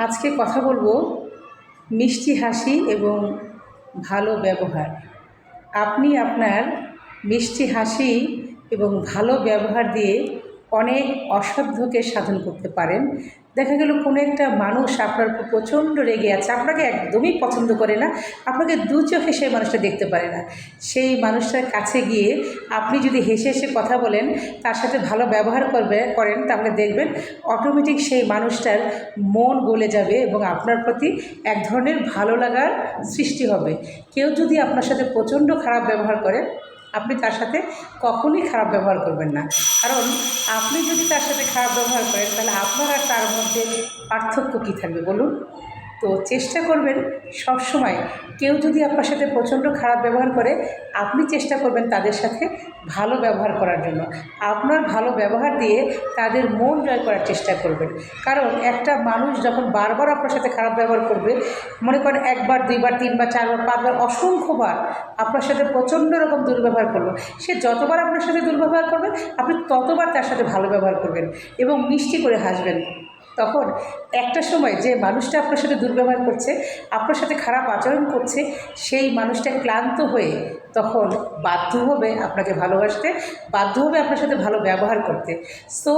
আজকে কথা বলবো মিষ্টি হাসি এবং ভালো ব্যবহার। আপনি আপনার মিষ্টি হাসি এবং ভালো ব্যবহার দিয়ে অনেক অসাধ্যকে সাধন করতে পারেন। দেখা গেল কোনো একটা মানুষ আপনার উপর প্রচণ্ড রেগে আছে, আপনাকে একদমই পছন্দ করে না, আপনাকে দু চোখে সেই মানুষটা দেখতে পারে না। সেই মানুষটার কাছে গিয়ে আপনি যদি হেসে হেসে কথা বলেন, তার সাথে ভালো ব্যবহার করেন, তাহলে দেখবেন অটোমেটিক সেই মানুষটার মন গলে যাবে এবং আপনার প্রতি এক ধরনের ভালো লাগার সৃষ্টি হবে। কেউ যদি আপনার সাথে প্রচণ্ড খারাপ ব্যবহার করে, আপনি তার সাথে কখনোই খারাপ ব্যবহার করবেন না। কারণ আপনি যদি তার সাথে খারাপ ব্যবহার করেন, তাহলে আপনার আর তার মধ্যে পার্থক্য কী থাকবে বলুন? তো চেষ্টা করবেন সবসময়, কেউ যদি আপনার সাথে প্রচণ্ড খারাপ ব্যবহার করে, আপনি চেষ্টা করবেন তাদের সাথে ভালো ব্যবহার করার জন্য। আপনার ভালো ব্যবহার দিয়ে তাদের মন জয় করার চেষ্টা করবেন। কারণ একটা মানুষ যখন বারবার আপনার সাথে খারাপ ব্যবহার করবে, মনে করেন একবার, দুইবার, তিনবার, চারবার, পাঁচবার, অসংখ্যবার আপনার সাথে প্রচণ্ড রকম দুর্ব্যবহার করলো, সে যতবার আপনার সাথে দুর্ব্যবহার করবে, আপনি ততবার তার সাথে ভালো ব্যবহার করবেন এবং মিষ্টি করে হাসবেন। তখন একটা সময় যে মানুষটা আপনার সাথে দুর্ব্যবহার করছে, আপনার সাথে খারাপ আচরণ করছে, সেই মানুষটা ক্লান্ত হয়ে তখন বাধ্য হবে আপনাকে ভালোবাসতে, বাধ্য হবে আপনার সাথে ভালো ব্যবহার করতে। সো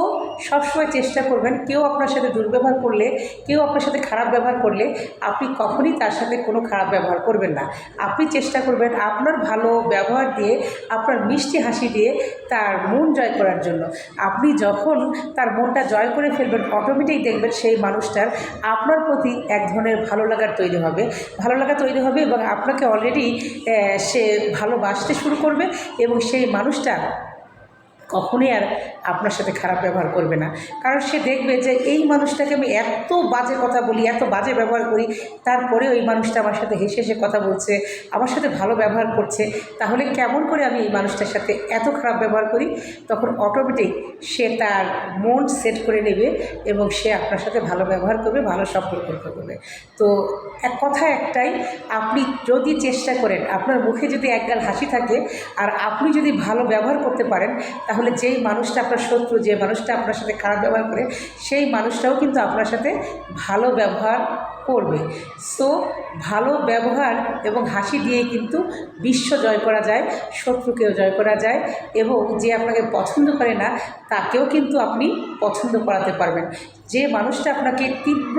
সবসময় চেষ্টা করবেন, কেউ আপনার সাথে দুর্ব্যবহার করলে, কেউ আপনার সাথে খারাপ ব্যবহার করলে, আপনি কখনই তার সাথে কোনো খারাপ ব্যবহার করবেন না। আপনি চেষ্টা করবেন আপনার ভালো ব্যবহার দিয়ে, আপনার মিষ্টি হাসি দিয়ে তার মন জয় করার জন্য। আপনি যখন তার মনটা জয় করে ফেলবেন, অটোমেটিক দেখবেন সেই মানুষটার আপনার প্রতি এক ধরনের ভালো লাগা তৈরি হবে এবং আপনাকে অলরেডি সে ভালোবাসতে শুরু করবে এবং সেই মানুষটা কখনোই আর আপনার সাথে খারাপ ব্যবহার করবে না। কারণ সে দেখবে যে এই মানুষটাকে আমি এত বাজে কথা বলি, এত বাজে ব্যবহার করি, তারপরে ওই মানুষটা আমার সাথে হেসে হেসে কথা বলছে, আমার সাথে ভালো ব্যবহার করছে, তাহলে কেমন করে আমি এই মানুষটার সাথে এত খারাপ ব্যবহার করি? তখন অটোমেটিক সে তার মন সেট করে নেবে এবং সে আপনার সাথে ভালো ব্যবহার করবে, ভালো সম্পর্ক করবে। তো এক কথা একটাই, আপনি যদি চেষ্টা করেন, আপনার মুখে যদি একগাল হাসি থাকে আর আপনি যদি ভালো ব্যবহার করতে পারেন, তাহলে যেই মানুষটা আপনার শত্রু, যে মানুষটা আপনার সাথে খারাপ ব্যবহার করে, সেই মানুষটাও কিন্তু আপনার সাথে ভালো ব্যবহার করবে। সো ভালো ব্যবহার এবং হাসি দিয়ে কিন্তু বিশ্ব জয় করা যায়, শত্রুকেও জয় করা যায় এবং যে আপনাকে পছন্দ করে না তাকেও কিন্তু আপনি পছন্দ করাতে পারবেন। যে মানুষটা আপনাকে তীব্র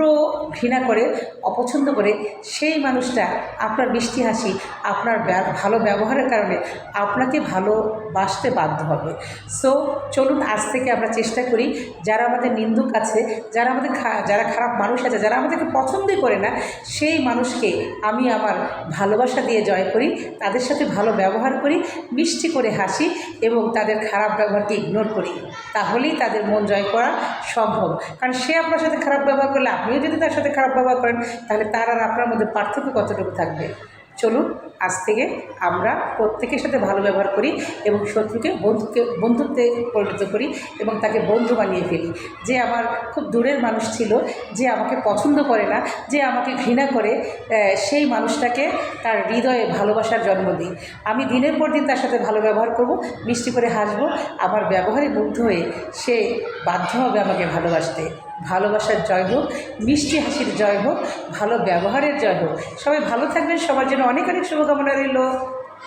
ঘৃণা করে, অপছন্দ করে, সেই মানুষটা আপনার মিষ্টি হাসি, আপনার ভালো ব্যবহারের কারণে আপনাকে ভালোবাসতে বাধ্য হবে। সো চলুন আজ থেকে আমরা চেষ্টা করি, যারা আমাদের নিন্দুক আছে, যারা খারাপ মানুষ আছে, যারা আমাদেরকে পছন্দই করে না, সেই মানুষকে আমি আমার ভালোবাসা দিয়ে জয় করি, তাদের সাথে ভালো ব্যবহার করি, মিষ্টি করে হাসি এবং তাদের খারাপ ব্যবহারকে ইগনোর করি। তাহলেই তাদের মন জয় করা সম্ভব। কারণ সে আপনার সাথে খারাপ ব্যবহার করলে, আপনিও যদি তার সাথে খারাপ ব্যবহার করেন, তাহলে তার আর আপনার মধ্যে পার্থক্য কতটুকু থাকবে? চলুন আজ থেকে আমরা প্রত্যেকের সাথে ভালো ব্যবহার করি এবং শত্রুকে বন্ধুত্বে পরিণত করি এবং তাকে বন্ধু বানিয়ে ফেলি। যে আমার খুব দূরের মানুষ ছিল, যে আমাকে পছন্দ করে না, যে আমাকে ঘৃণা করে, সেই মানুষটাকে তার হৃদয়ে ভালোবাসার জন্ম দিই। আমি দিনের পর দিন তার সাথে ভালো ব্যবহার করব, মিষ্টি করে হাসবো, আমার ব্যবহারে মুগ্ধ হয়ে সে বাধ্য হবে আমাকে ভালোবাসতে। ভালোবাসার জয় হোক, মিষ্টি হাসির জয় হোক, ভালো ব্যবহারের জয় হোক। সবাই ভালো থাকবেন, সবার জন্য অনেক অনেক শুভকামনা রইল।